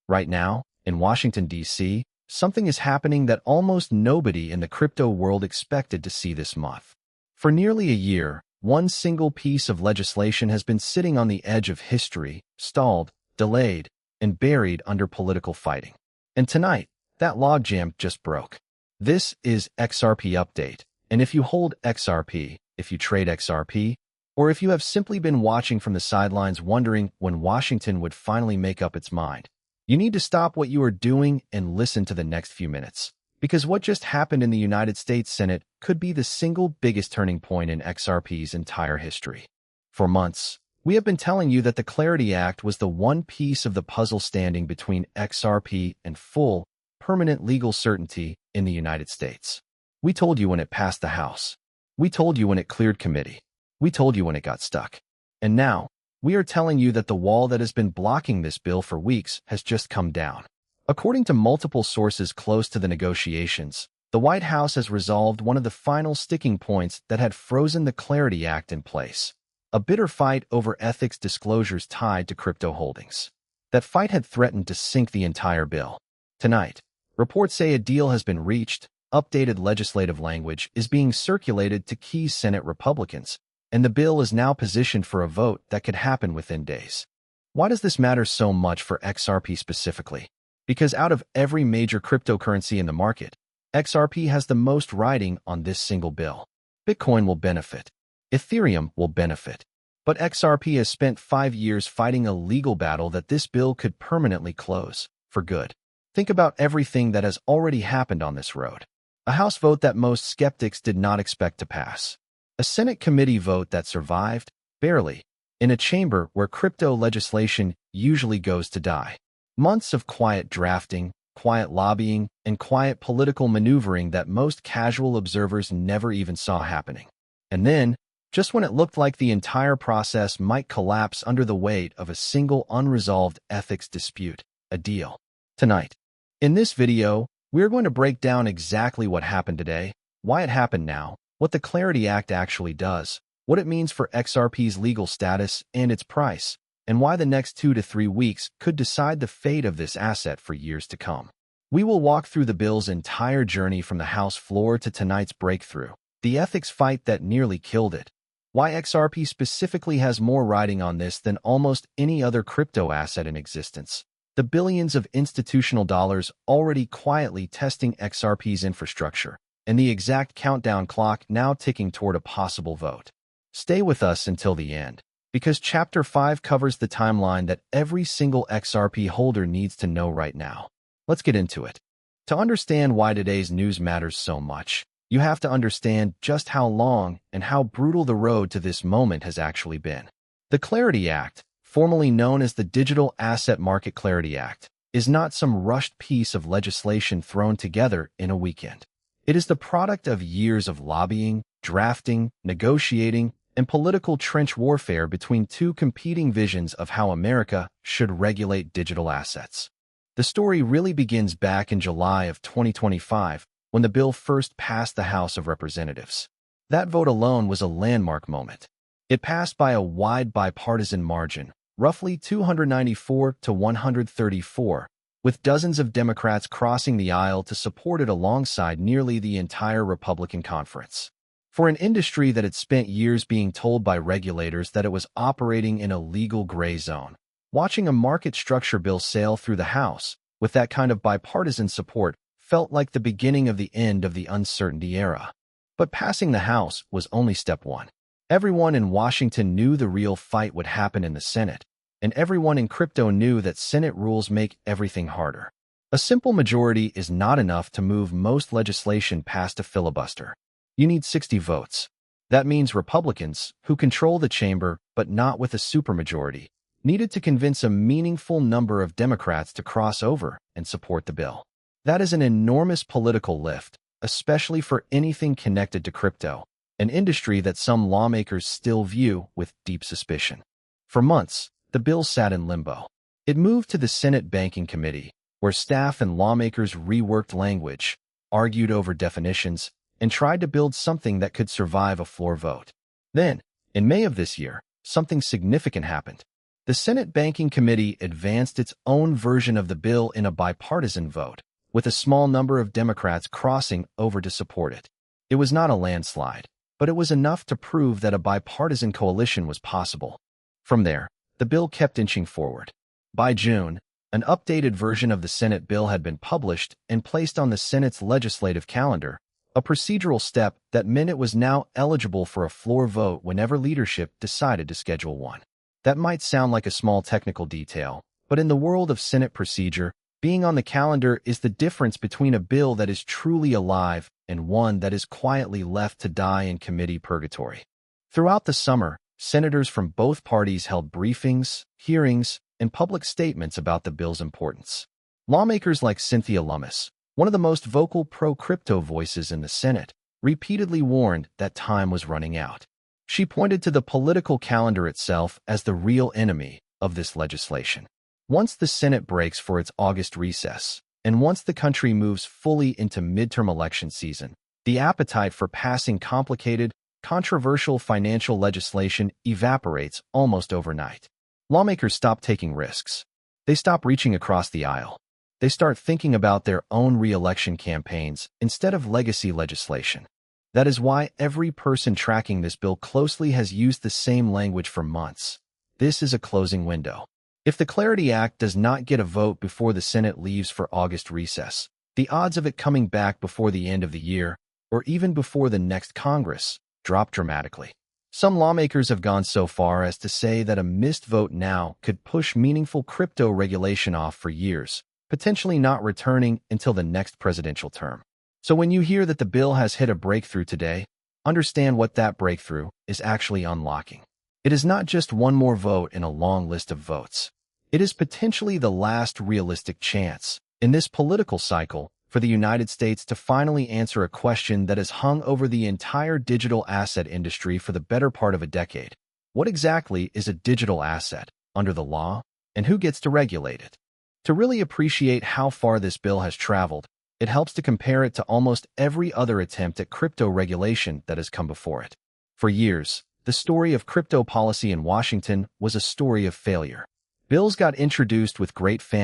Right now, in Washington, D.C., something is happening that almost nobody in the crypto world expected to see this month. For nearly a year, one single piece of legislation has been sitting on the edge of history, stalled, delayed, and buried under political fighting. And tonight, that logjam just broke. This is XRP Update, and if you hold XRP, if you trade XRP, or if you have simply been watching from the sidelines wondering when Washington would finally make up its mind, you need to stop what you are doing and listen to the next few minutes. Because what just happened in the United States Senate could be the single biggest turning point in XRP's entire history. For months, we have been telling you that the Clarity Act was the one piece of the puzzle standing between XRP and full, permanent legal certainty in the United States. We told you when it passed the House. We told you when it cleared committee. We told you when it got stuck. And now, we are telling you that the wall that has been blocking this bill for weeks has just come down. According to multiple sources close to the negotiations, the White House has resolved one of the final sticking points that had frozen the Clarity Act in place. A bitter fight over ethics disclosures tied to crypto holdings. That fight had threatened to sink the entire bill. Tonight, reports say a deal has been reached, updated legislative language is being circulated to key Senate Republicans, and the bill is now positioned for a vote that could happen within days. Why does this matter so much for XRP specifically? Because out of every major cryptocurrency in the market, XRP has the most riding on this single bill. Bitcoin will benefit. Ethereum will benefit. But XRP has spent 5 years fighting a legal battle that this bill could permanently close, for good. Think about everything that has already happened on this road. A House vote that most skeptics did not expect to pass. A Senate committee vote that survived, barely, in a chamber where crypto legislation usually goes to die. Months of quiet drafting, quiet lobbying, and quiet political maneuvering that most casual observers never even saw happening. And then, just when it looked like the entire process might collapse under the weight of a single unresolved ethics dispute, a deal. Tonight, in this video, we're going to break down exactly what happened today, why it happened now, what the Clarity Act actually does, what it means for XRP's legal status and its price, and why the next 2 to 3 weeks could decide the fate of this asset for years to come. We will walk through the bill's entire journey from the House floor to tonight's breakthrough, the ethics fight that nearly killed it, why XRP specifically has more riding on this than almost any other crypto asset in existence, the billions of institutional dollars already quietly testing XRP's infrastructure, and the exact countdown clock now ticking toward a possible vote. Stay with us until the end, because Chapter 5 covers the timeline that every single XRP holder needs to know right now. Let's get into it. To understand why today's news matters so much, you have to understand just how long and how brutal the road to this moment has actually been. The Clarity Act, formerly known as the Digital Asset Market Clarity Act, is not some rushed piece of legislation thrown together in a weekend. It is the product of years of lobbying, drafting, negotiating, and political trench warfare between two competing visions of how America should regulate digital assets. The story really begins back in July of 2025, when the bill first passed the House of Representatives. That vote alone was a landmark moment. It passed by a wide bipartisan margin, roughly 294 to 134, with dozens of Democrats crossing the aisle to support it alongside nearly the entire Republican conference. For an industry that had spent years being told by regulators that it was operating in a legal gray zone, watching a market structure bill sail through the House with that kind of bipartisan support felt like the beginning of the end of the uncertainty era. But passing the House was only step one. Everyone in Washington knew the real fight would happen in the Senate, and everyone in crypto knew that Senate rules make everything harder. A simple majority is not enough to move most legislation past a filibuster. You need 60 votes. That means Republicans, who control the chamber but not with a supermajority, needed to convince a meaningful number of Democrats to cross over and support the bill. That is an enormous political lift, especially for anything connected to crypto, an industry that some lawmakers still view with deep suspicion. For months, the bill sat in limbo. It moved to the Senate Banking Committee, where staff and lawmakers reworked language, argued over definitions, and tried to build something that could survive a floor vote. Then, in May of this year, something significant happened. The Senate Banking Committee advanced its own version of the bill in a bipartisan vote, with a small number of Democrats crossing over to support it. It was not a landslide, but it was enough to prove that a bipartisan coalition was possible. From there, the bill kept inching forward. By June, an updated version of the Senate bill had been published and placed on the Senate's legislative calendar, a procedural step that meant it was now eligible for a floor vote whenever leadership decided to schedule one. That might sound like a small technical detail, but in the world of Senate procedure, being on the calendar is the difference between a bill that is truly alive and one that is quietly left to die in committee purgatory. Throughout the summer, senators from both parties held briefings, hearings, and public statements about the bill's importance. Lawmakers like Cynthia Lummis, one of the most vocal pro-crypto voices in the Senate, repeatedly warned that time was running out. She pointed to the political calendar itself as the real enemy of this legislation. Once the Senate breaks for its August recess, and once the country moves fully into midterm election season, the appetite for passing complicated, controversial financial legislation evaporates almost overnight. Lawmakers stop taking risks. They stop reaching across the aisle. They start thinking about their own re-election campaigns instead of legacy legislation. That is why every person tracking this bill closely has used the same language for months. This is a closing window. If the Clarity Act does not get a vote before the Senate leaves for August recess, the odds of it coming back before the end of the year, or even before the next Congress, drop dramatically. Some lawmakers have gone so far as to say that a missed vote now could push meaningful crypto regulation off for years, potentially not returning until the next presidential term. So when you hear that the bill has hit a breakthrough today, understand what that breakthrough is actually unlocking. It is not just one more vote in a long list of votes. It is potentially the last realistic chance, in this political cycle, for the United States to finally answer a question that has hung over the entire digital asset industry for the better part of a decade. What exactly is a digital asset under the law, and who gets to regulate it? To really appreciate how far this bill has traveled, it helps to compare it to almost every other attempt at crypto regulation that has come before it. For years, the story of crypto policy in Washington was a story of failure. Bills got introduced with great fan